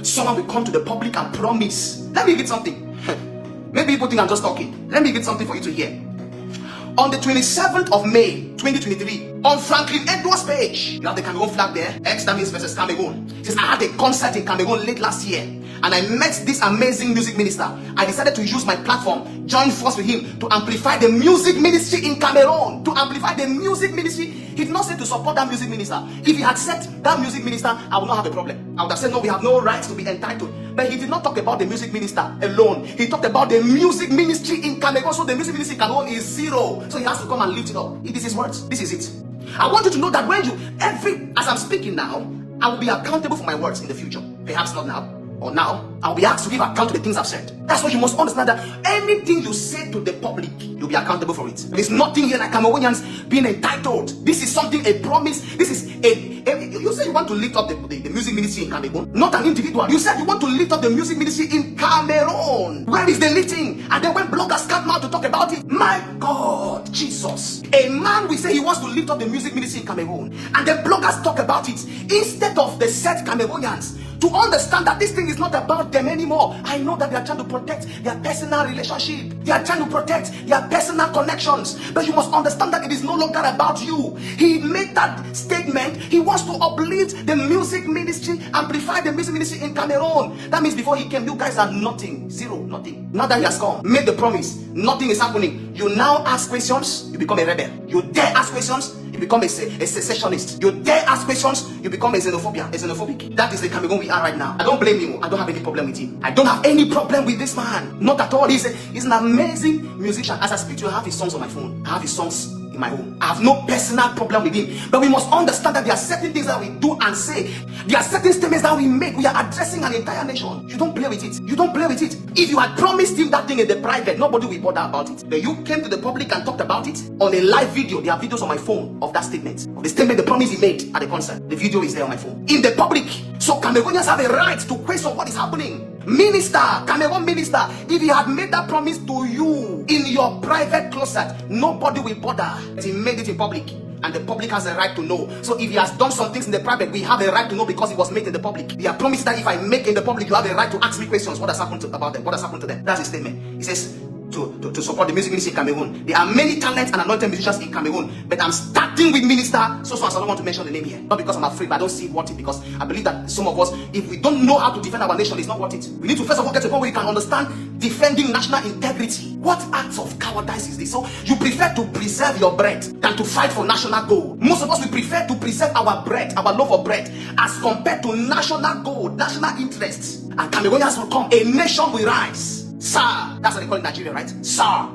someone will come to the public and promise. Let me read something. Maybe people think I'm just talking. Let me read something for you to hear. On the 27th of May 2023, on Franklin Edwards' page, you have the Cameroon flag there, ex-Damis versus Cameroon. It says, I had a concert in Cameroon late last year, and I met this amazing music minister. I decided to use my platform, join force with him to amplify the music ministry in Cameroon. To amplify the music ministry. He did not say to support that music minister. If he had said that music minister, I would not have a problem. I would have said, no, we have no rights to be entitled. But he did not talk about the music minister alone. He talked about the music ministry in Cameroon. So the music ministry in Cameroon is zero. So he has to come and lift it up. It is his words. This is it. I want you to know that when as I'm speaking now, I will be accountable for my words in the future. Perhaps not now, or now, I'll be asked to give account to the things I've said. That's why you must understand that anything you say to the public, you'll be accountable for it. There's nothing here like Cameroonians being entitled. This is something, a promise. This is you said you want to lift up the music ministry in Cameroon, not an individual. You said you want to lift up the music ministry in Cameroon. Where is the lifting? And then when bloggers come out to talk about it, my God, Jesus. A man will say he wants to lift up the music ministry in Cameroon, and the bloggers talk about it instead of the said Cameroonians to understand that this thing is not about them anymore. I know that they are trying to protect their personal relationship. They are trying to protect their personal connections. But you must understand that it is no longer about you. He made that statement. He wants to uplift the music ministry, amplify the music ministry in Cameroon. That means before he came, you guys are nothing. Zero, nothing. Now that he has come, made the promise, nothing is happening. You now ask questions, you become a rebel. You dare ask questions, you become a secessionist. You dare ask questions, you become a xenophobic. That is the Cameroon we are right now. I don't blame him. I don't have any problem with him. I don't have any problem with this man. Not at all. He's an amazing musician. As I speak to you, I have his songs on my phone. I have his songs in my home. I have no personal problem with him. But we must understand that there are certain things that we do and say. There are certain statements that we make. We are addressing an entire nation. You don't play with it. You don't play with it. If you had promised him that thing in the private, nobody will bother about it. But you came to the public and talked about it on a live video. There are videos on my phone of that statement. Of the statement, the promise he made at the concert. The video is there on my phone. In the public. So Cameroonians have a right to question what is happening. Minister, Cameroon minister, if he had made that promise to you in your private closet, nobody will bother. He made it in public, and the public has a right to know. So if he has done some things in the private, we have a right to know because it was made in the public. He has promised that if I make in the public, you have a right to ask me questions. What has happened about them? What has happened to them? That's his statement. He says to support the music ministry in Cameroon. There are many talents and anointed musicians in Cameroon, but I'm starting with minister so I don't want to mention the name here. Not because I'm afraid, but I don't see it worth it, because I believe that some of us, if we don't know how to defend our nation, it's not worth it. We need to first of all get to a point where we can understand defending national integrity. What acts of cowardice is this? So you prefer to preserve your bread than to fight for national gold. Most of us, we prefer to preserve our bread, our loaf of bread, as compared to national gold, national interests. And Cameroonians will come. A nation will rise. Sir, that's what they call it in Nigeria, right? Sir.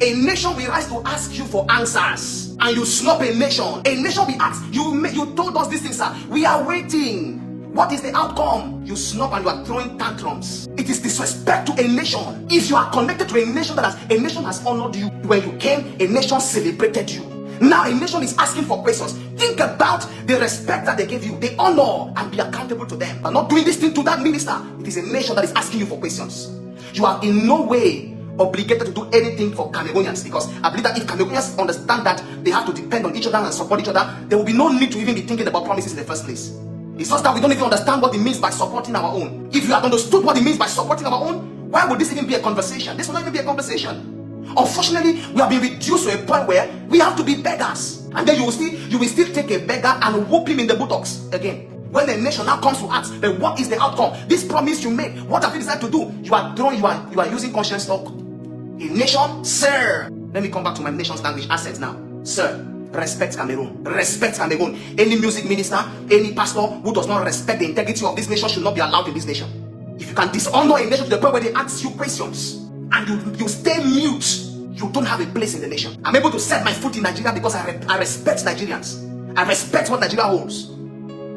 A nation will rise to ask you for answers, and you snub a nation. A nation will ask you told us this thing, sir. We are waiting. What is the outcome? You snub and you are throwing tantrums. It is disrespect to a nation. If you are connected to a nation a nation has honored you when you came, a nation celebrated you. Now a nation is asking for questions. Think about the respect that they gave you, the honor, and be accountable to them. But not doing this thing to that minister. It is a nation that is asking you for questions. You are in no way obligated to do anything for Cameroonians, because I believe that if Cameroonians understand that they have to depend on each other and support each other, there will be no need to even be thinking about promises in the first place. It's just that we don't even understand what it means by supporting our own. If you had understood what it means by supporting our own, why would this even be a conversation? This will not even be a conversation. Unfortunately, we have been reduced to a point where we have to be beggars, and then you will still take a beggar and whoop him in the buttocks again. When the nation now comes to ask, but what is the outcome? This promise you made, what have you decided to do? You are using conscience talk. A nation, sir. Let me come back to my nation's language assets now. Sir, respect Cameroon. Respect Cameroon. Any music minister, any pastor who does not respect the integrity of this nation should not be allowed in this nation. If you can dishonor a nation to the point where they ask you questions and you stay mute, you don't have a place in the nation. I'm able to set my foot in Nigeria because I respect Nigerians. I respect what Nigeria holds.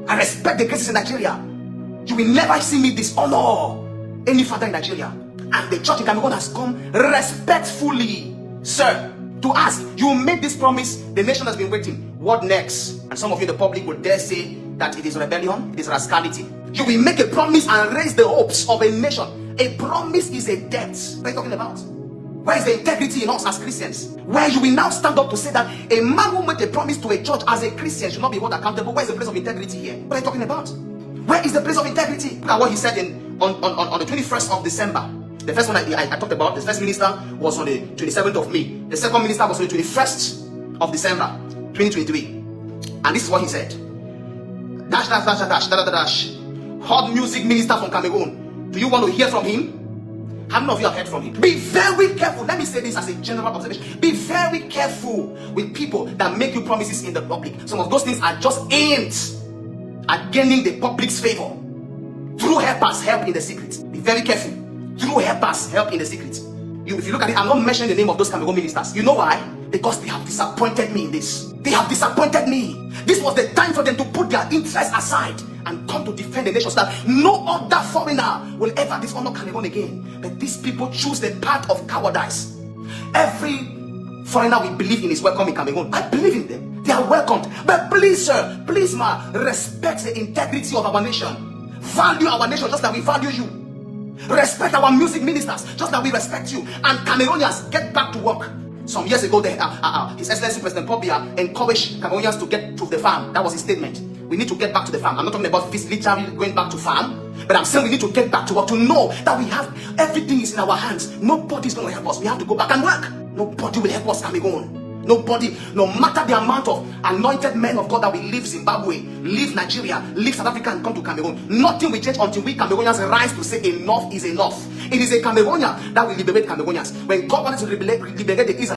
I respect the cases in Nigeria. You will never see me dishonor any father in Nigeria. And the church in Cameroon has come respectfully, sir, to ask. You made this promise. The nation has been waiting. What next? And some of you in the public would dare say that it is rebellion, it is rascality. You will make a promise and raise the hopes of a nation. A promise is a debt. What are you talking about? Where is the integrity in us as Christians? Where you will now stand up to say that a man who made a promise to a church as a Christian should not be held accountable. Where is the place of integrity here? What are you talking about? Where is the place of integrity? Look at what he said on the 21st of December. The first one I talked about, the first minister was on the 27th of May. The second minister was on the 21st of December, 2023. And this is what he said. Dash, dash, dash, dash, dash, dash, dash. Hot music minister from Cameroon. Do you want to hear from him? How many of you have heard from him? Be very careful. Let me say this as a general observation. Be very careful with people that make you promises in the public. Some of those things are just aimed at gaining the public's favor. Through helpers, help in the secret. Be very careful. Through helpers, help in the secret. If you look at it, I'm not mentioning the name of those Cameroon ministers. You know why? Because they have disappointed me in this. They have disappointed me. This was the time for them to put their interests aside and come to defend the nation so that no other foreigner will ever dishonor Cameroon again. But these people choose the path of cowardice. Every foreigner we believe in is welcome in Cameroon. I believe in them. They are welcomed. But please, sir, please, ma, respect the integrity of our nation. Value our nation just like we value you. Respect our music ministers just like we respect you. And Cameroonians, get back to work. Some years ago, His Excellency President Pobia encouraged Cameroonians to get to the farm. That was his statement. We need to get back to the farm. I'm not talking about literally going back to farm, but I'm saying we need to get back to work, to know that we have everything is in our hands. Nobody's going to help us. We have to go back and work. Nobody will help us, Cameroon. Nobody, no matter the amount of anointed men of God that will leave Zimbabwe, leave Nigeria, leave South Africa and come to Cameroon, nothing will change until we Cameroonians rise to say enough is enough. It is a Cameroonian that will liberate Cameroonians. When God wanted to liberate the Israelites,